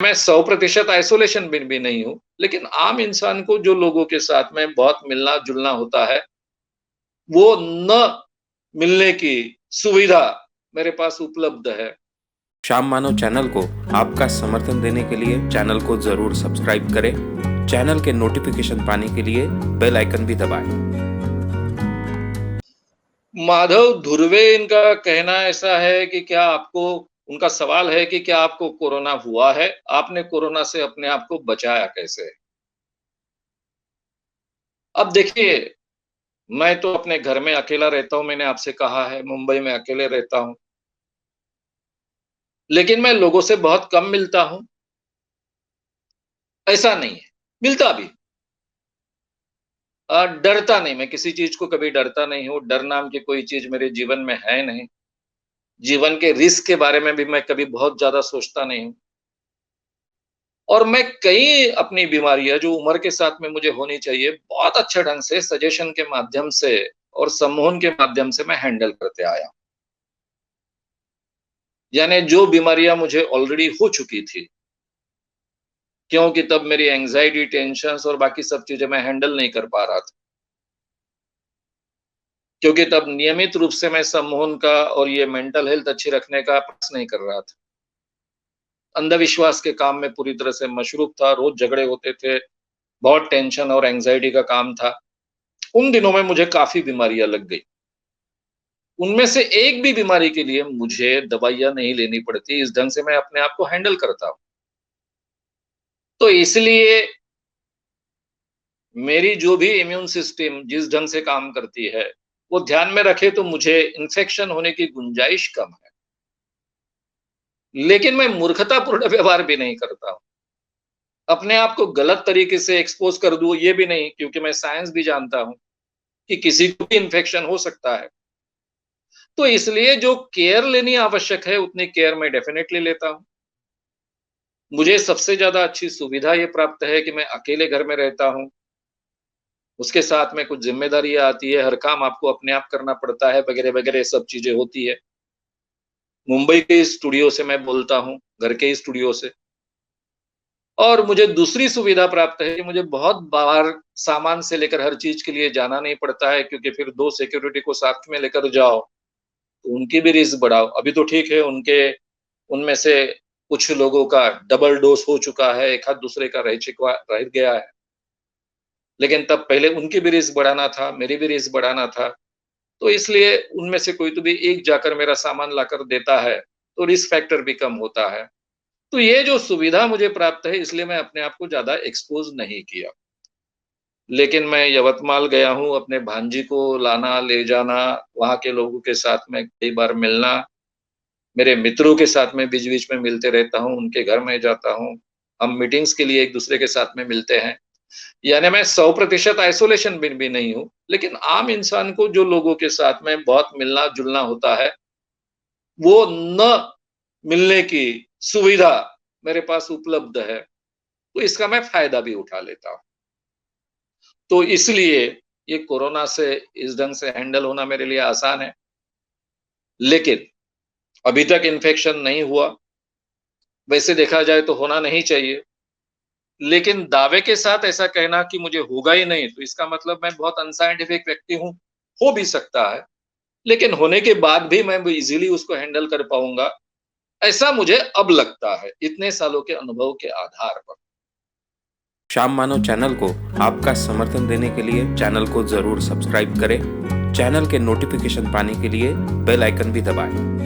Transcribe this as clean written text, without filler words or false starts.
मैं 100% आइसोलेशन में भी नहीं हूँ, लेकिन आम इंसान को जो लोगों के साथ में बहुत मिलना-जुलना होता है, वो न मिलने की सुविधा मेरे पास उपलब्ध है। श्याम मानव चैनल को आपका समर्थन देने के लिए चैनल को जरूर सब्सक्राइब करें। चैनल के नोटिफिकेशन पाने के लिए बेल आइकन भी दबाएं। माधव धुर्वे इनका कहना ऐसा है कि क्या आपको उनका सवाल है कि क्या आपको कोरोना हुआ है? आपने कोरोना से अपने आप को बचाया कैसे? अब देखिए, मैं तो अपने घर में अकेला रहता हूँ, मैंने आपसे कहा है, मुंबई में अकेले रहता हूँ। लेकिन मैं लोगों से बहुत कम मिलता हूँ, ऐसा नहीं है, मिलता भी। डरता नहीं, मैं किसी चीज़ को कभी डरता नहीं हूँ, डर नाम की कोई चीज़ मेरे जीवन में है नहीं। जीवन के रिस्क के बारे में भी मैं कभी बहुत ज़्यादा सोचता नहीं हूँ। और मैं कई अपनी बीमारियाँ जो उम्र के साथ में मुझे होनी चाहिए, बहुत अच्छे ढंग से सजेशन के माध्यम से और सम्मोहन के माध्यम से मैं हैंडल करते आया हूँ। यानी जो बीमारियाँ मुझे ऑलरेडी हो चुकी थी, क्योंकि तब मेरी एंग्ज़ायटी, टेंशन्स और बाकी सब चीज़ें मैं हैंडल नहीं कर पा रहा था। क्योंकि तब नियमित रूप से मैं सम्मोहन का और ये मेंटल हेल्थ अच्छी रखने का प्रयास नहीं कर रहा था। अंधविश्वास के काम में पूरी तरह से मशरूफ़ था, रोज़ झगड़े होते थे, बहुत टेंशन और एंग्ज़ायटी का काम था। उन दिनों में मुझे काफ़ी बीमारियाँ लग गई। उनमें से एक भी बीमारी के लिए मुझे दवाइयाँ नहीं लेनी पड़ती, इस ढंग से मैं अपने आप को हैंडल करता हूँ। तो इसलिए मेरी जो भी इम्यून सिस्टम जिस ढंग से काम करती है, वो ध्यान में रखे तो मुझे इन्फेक्शन होने की गुंजाइश कम है। लेकिन मैं मूर्खतापूर्ण व्यवहार भी नहीं करता हूँ। अपने आप को गलत तरीके से एक्सपोज़ कर दूँ ये भी नहीं, क्योंकि मैं साइंस भी जानता हूँ कि किसी को भी इन्फेक्शन हो सकता है। तो इसलिए जो केयर लेनी आवश्यक है, उतनी केयर मैं डेफ़िनेटली लेता हूँ। मुझे सबसे ज़्यादा अच्छी सुविधा ये प्राप्त है कि मैं अकेले घर में रहता हूँ। उसके साथ में कुछ ज़िम्मेदारियाँ आती है, हर काम आपको अपने आप करना पड़ता है, वगैरह-वगैरह सब चीज़ें होती है। मुंबई के स्टूडियो से मैं बोलता हूँ, घर के ही स्टूडियो से। और मुझे दूसरी सुविधा प्राप्त है कि मुझे बहुत बाहर सामान से लेकर हर चीज़ के लिए जाना नहीं पड़ता है, क्योंकि फिर 2 सिक्योरिटी को साथ में लेकर जाओ, तो उनकी भी रिस्क बढ़ाओ। अभी तो ठीक है, उनके उनमें से कुछ लोगों का डबल डोज़ हो चुका है, एक आध दूसरे का रह गया है। लेकिन तब पहले उनकी भी रिस्क बढ़ाना था, मेरी भी रिस्क बढ़ाना था। तो इसलिए उनमें से कोई तो भी एक जाकर मेरा सामान लाकर देता है, तो रिस्क फैक्टर भी कम होता है। तो ये जो सुविधा मुझे प्राप्त है, इसलिए मैं अपने आप को ज़्यादा एक्सपोज़ नहीं किया। लेकिन मैं यवतमाल गया हूँ, अपने भांजी को लाना, ले जाना, वहाँ के लोगों के साथ में कई बार मिलना, मेरे मित्रों के साथ में बीच-बीच में मिलते रहता हूँ, उनके घर में जाता हूँ। हम मीटिंग्स के लिए एक-दूसरे के साथ में मिलते हैं। यानी मैं 100% आइसोलेशन में भी नहीं हूँ, लेकिन आम इंसान को जो लोगों के साथ में बहुत मिलना-जुलना होता है, वो न मिलने की सुविधा मेरे पास उपलब्ध है, तो इसका मैं फ़ायदा भी उठा लेता हूँ। तो इसलिए ये कोरोना से इस ढंग से हैंडल होना मेरे लिए आसान है। लेकिन अभी तक इन्फेक्शन नहीं हुआ, वैसे देखा जाए तो होना नहीं चाहिए। लेकिन दावे के साथ ऐसा कहना कि मुझे होगा ही नहीं, तो इसका मतलब मैं बहुत अनसाइंटिफिक व्यक्ति हूँ, हो भी सकता है। लेकिन होने के बाद भी मैं ईज़िली उसको हैंडल कर पाऊँगा, ऐसा मुझे अब लगता है, इतने सालों के अनुभव के आधार पर। श्याम मानव चैनल को आपका समर्थन देने के लिए चैनल को जरूर सब्सक्राइब करें। चैनल के नोटिफिकेशन पाने के लिए बेल आइकन भी दबाएं।